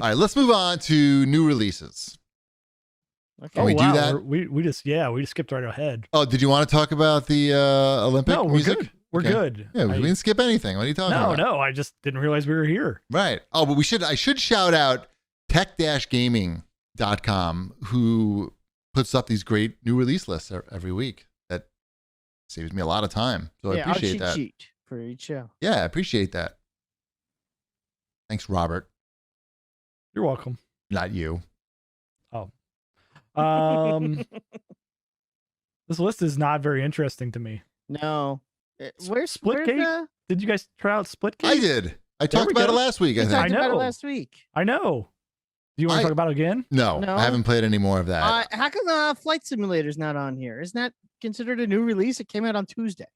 All right, let's move on to new releases. Okay. Can we do that? We just skipped right ahead. Oh, did you want to talk about the Olympic No, we're music? good. We're Okay. good. Yeah, we didn't skip anything. What are you talking about? No, I just didn't realize we were here. Right. Oh, but I should shout out tech-gaming.com, who puts up these great new release lists every week. That saves me a lot of time. So I appreciate our that. cheat for each show. Yeah, I appreciate that. Thanks, Robert. You're welcome. Not you. Oh. This list is not very interesting to me. No. Where's Splitgate? Did you guys try out Splitgate? I did. I talked about it last week, I think. Talked about it last week. I know. Do you want to talk about it again? No, I haven't played any more of that. How come Flight Simulator's not on here? Isn't that considered a new release? It came out on Tuesday.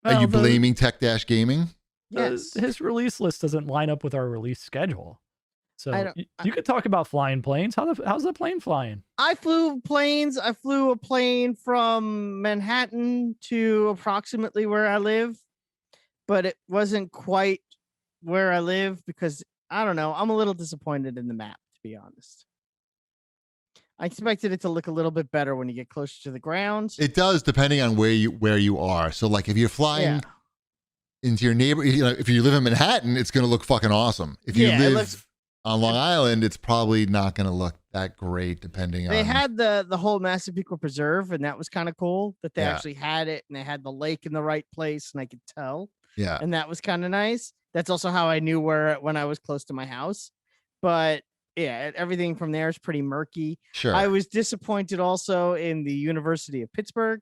Are you blaming Tech-Gaming? Yes. His release list doesn't line up with our release schedule. So you could talk about flying planes. How's the plane flying? I flew planes. I flew a plane from Manhattan to approximately where I live, but it wasn't quite where I live because, I don't know, I'm a little disappointed in the map, to be honest. I expected it to look a little bit better when you get closer to the ground. It does, depending on where you are. So, like, if you're flying into your neighbor, if you live in Manhattan, it's going to look fucking awesome. If you live on Long Island, it's probably not going to look that great, depending on. They had the whole Massapequa Preserve, and that was kind of cool that they actually had it, and they had the lake in the right place, and I could tell. Yeah. And that was kind of nice. That's also how I knew when I was close to my house. But yeah, everything from there is pretty murky. Sure. I was disappointed also in the University of Pittsburgh.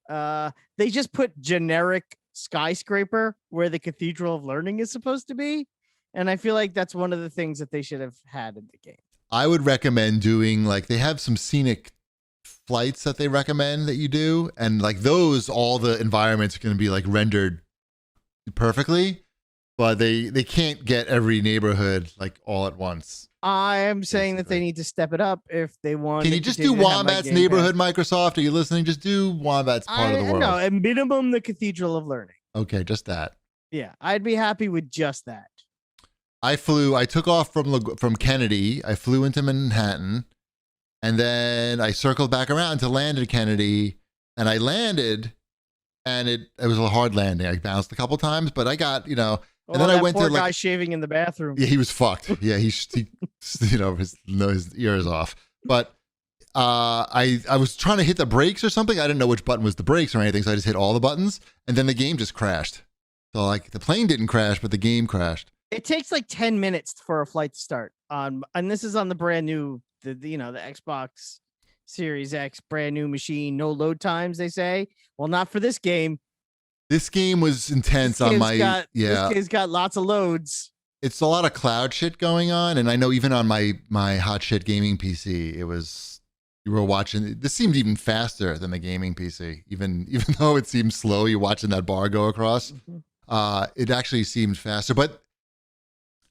They just put generic skyscraper where the Cathedral of Learning is supposed to be. And I feel like that's one of the things that they should have had in the game. I would recommend doing, like, they have some scenic flights that they recommend that you do. And like those, all the environments are going to be like rendered perfectly, but they can't get every neighborhood like all at once. I am saying that they need to step it up if they want. Can you just do Wombat's neighborhood, Microsoft? Are you listening? Just do Wombat's part of the world. No, at minimum, the Cathedral of Learning. Okay, just that. Yeah, I'd be happy with just that. I took off from Kennedy. I flew into Manhattan, and then I circled back around to land at Kennedy, and I landed, and it was a hard landing. I bounced a couple times, but I got, and then I went to guy shaving in the bathroom. Yeah, he was fucked. Yeah, his ear is off. But I was trying to hit the brakes or something. I didn't know which button was the brakes or anything, so I just hit all the buttons, and then the game just crashed. So like the plane didn't crash, but the game crashed. It takes like 10 minutes for a flight to start and this is on the brand new, the Xbox Series X, brand new machine, no load times. They say, well, not for this game. This game was intense on my, This game's got lots of loads. It's a lot of cloud shit going on, and I know even on my hot shit gaming PC, you were watching. This seemed even faster than the gaming PC, even though it seemed slow. You're watching that bar go across. Mm-hmm. It actually seemed faster, but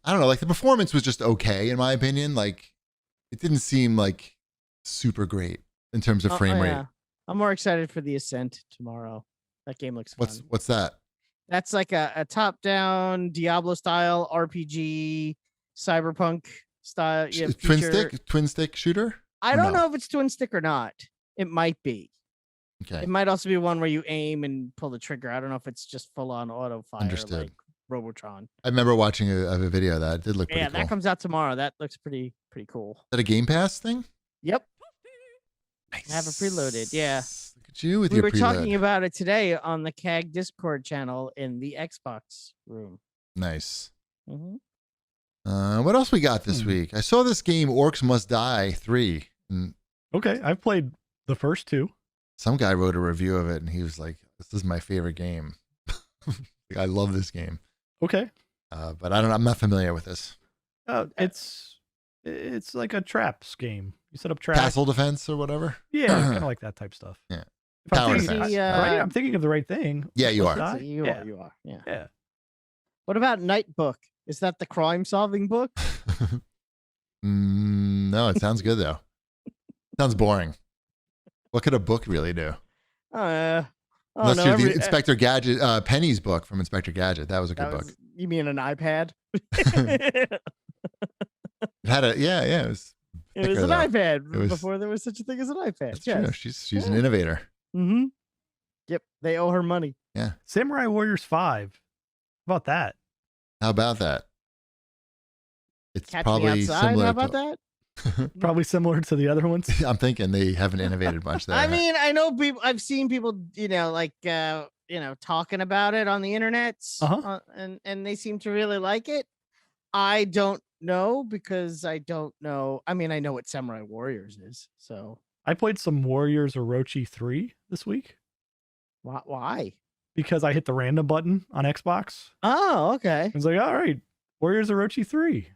I don't know. Like the performance was just okay in my opinion. Like it didn't seem like super great in terms of frame rate. I'm more excited for the Ascent tomorrow. That game looks fun. What's that? That's like a top-down Diablo style RPG, cyberpunk style. Twin stick shooter. I don't know if it's twin stick or not. It might be. Okay. It might also be one where you aim and pull the trigger. I don't know if it's just full-on auto fire. Understood. Like Robotron. I remember watching a video of that. It did look pretty cool. That comes out tomorrow. That looks pretty cool. Is that a Game Pass thing? Yep. Nice. I have it preloaded. Yeah. Look at you with we your were preload. talking about it today on the CAG Discord channel in the Xbox room. Nice. Mm-hmm. What else we got this week? I saw this game, Orcs Must Die 3. Okay, I've played the first two. Some guy wrote a review of it, and he was like, "This is my favorite game. I love this game." Okay. But I'm not familiar with this. It's like a traps game. You set up traps. Castle defense or whatever? Yeah, kind of like that type stuff. Yeah. Tower defense. Right? I'm thinking of the right thing. Yeah, you are. So you are. Yeah. What about Night Book? Is that the crime-solving book? No, it sounds good, though. Sounds boring. What could a book really do? Unless you're the Inspector Gadget, Penny's book from Inspector Gadget. That was a good book. You mean an iPad? It had a It was. It was thicker, an though. iPad It was- before there was such a thing as an iPad. That's true. She's an innovator. Mm-hmm. Yep. They owe her money. Yeah. Samurai Warriors 5. How about that? How about that? It's Catch probably me outside. similar. How about that? Probably similar to the other ones. I'm thinking they haven't innovated much there. I mean, I know people. I've seen people, talking about it on the internet, and they seem to really like it. I don't know because I don't know. I mean, I know what Samurai Warriors is, so I played some Warriors Orochi 3 this week. Why? Because I hit the random button on Xbox. Oh, okay. I was like, all right, Warriors Orochi 3.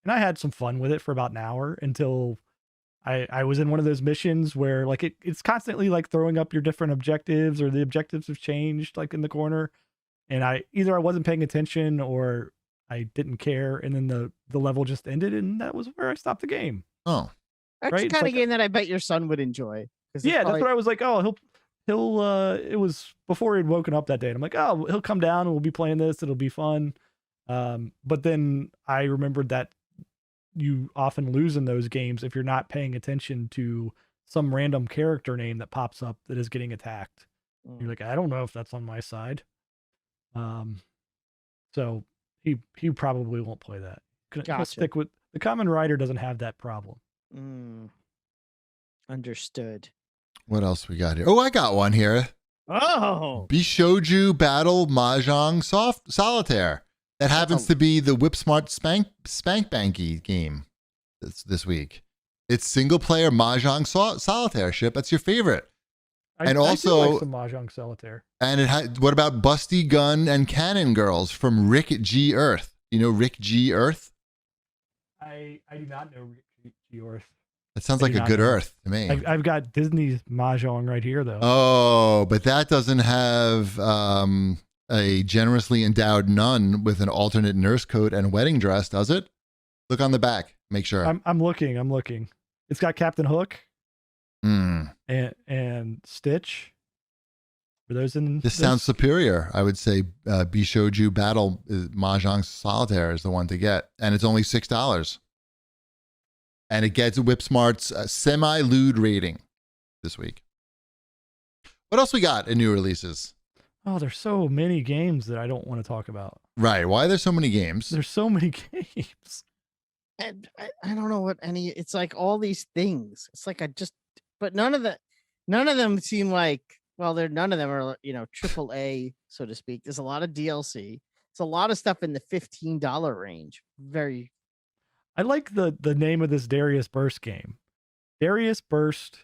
And I had some fun with it for about an hour until I was in one of those missions where like it's constantly like throwing up your different objectives, or the objectives have changed like in the corner. And I wasn't paying attention or I didn't care. And then the level just ended, and that was where I stopped the game. Oh, That's Right? the It's kind like of game that I bet your son would enjoy. Yeah, that's what I was like. Oh, he'll it was before he'd woken up that day. And I'm like, oh, he'll come down and we'll be playing this. It'll be fun. But then I remembered that you often lose in those games if you're not paying attention to some random character name that pops up that is getting attacked. You're like, I don't know if that's on my side. So he probably won't play that. He'll Gotcha. stick with the Common Rider. Doesn't have that problem. Understood. what else we got here? Oh, I got one here. Oh, Bishoujo Battle Mahjong Solitaire. That happens to be the Whip Smart Spank Banky game this week. It's single player Mahjong Solitaire. Ship. That's your favorite. And also- I do like some Mahjong Solitaire. And what about Busty Gun and Cannon Girls from Rick G. Earth? You know Rick G. Earth? I do not know Rick G. Earth. That sounds I like do a not good know. Earth to me. I've got Disney's Mahjong right here though. Oh, but that doesn't have a generously endowed nun with an alternate nurse coat and wedding dress, does it? Look on the back. Make sure. I'm looking. It's got Captain Hook and Stitch. For those in This sounds superior. I would say Bishoujo Battle Mahjong Solitaire is the one to get, and it's only $6. And it gets Whipsmart's semi-lewd rating this week. What else we got in new releases? Oh, there's so many games that I don't want to talk about. Right. Why are there so many games? There's so many games. and I don't know what any. It's like all these things. It's like but none of them seem like. Well, none of them are triple A, so to speak. There's a lot of DLC. It's a lot of stuff in the $15 range. Very. I like the name of this Darius Burst game. Darius Burst,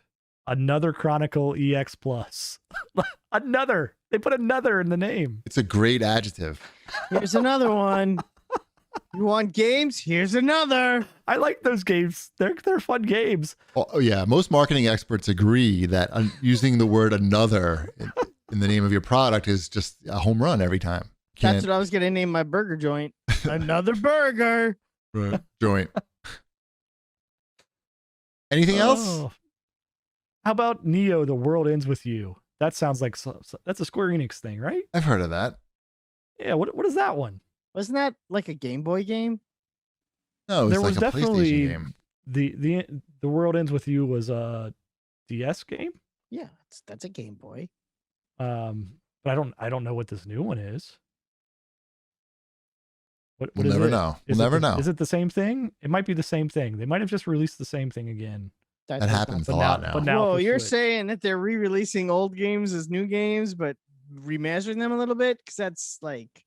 another Chronicle EX Plus. Another. They put another in the name. It's a great adjective. Here's another one. You want games? Here's another. I like those games. They're fun games. Oh, yeah. Most marketing experts agree that using the word another in the name of your product is just a home run every time. That's what I was going to name my burger joint. Another burger. Right. Joint. Anything else? Oh. How about Neo, The World Ends With You? That sounds like that's a Square Enix thing, right? I've heard of that. Yeah, what is that one? Wasn't that like a Game Boy game? No, it's There like was a definitely PlayStation game. The World Ends With You was a DS game. Yeah, that's a Game Boy. But I don't know what this new one is. What We'll is never it? know. Is We'll it never the- know. Is it the same thing? It might be the same thing. They might have just released the same thing again. That happens a But lot now- now. but now- Whoa, for you're Switch. saying that they're re-releasing old games as new games, but remastering them a little bit? Because that's like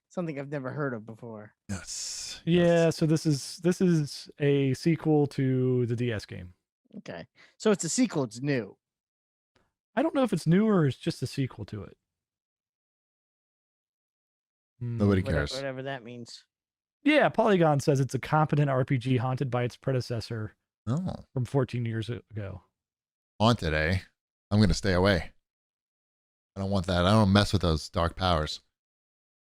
something I've never heard of before. Yes. Yeah, so this is a sequel to the DS game. Okay, so it's a sequel. It's new. I don't know if it's new or it's just a sequel to it. Nobody Whatever, cares. whatever that means. Yeah, Polygon says it's a competent RPG haunted by its predecessor Oh, from 14 years ago. haunted, eh? I'm going to stay away. I don't want that. I don't mess with those dark powers.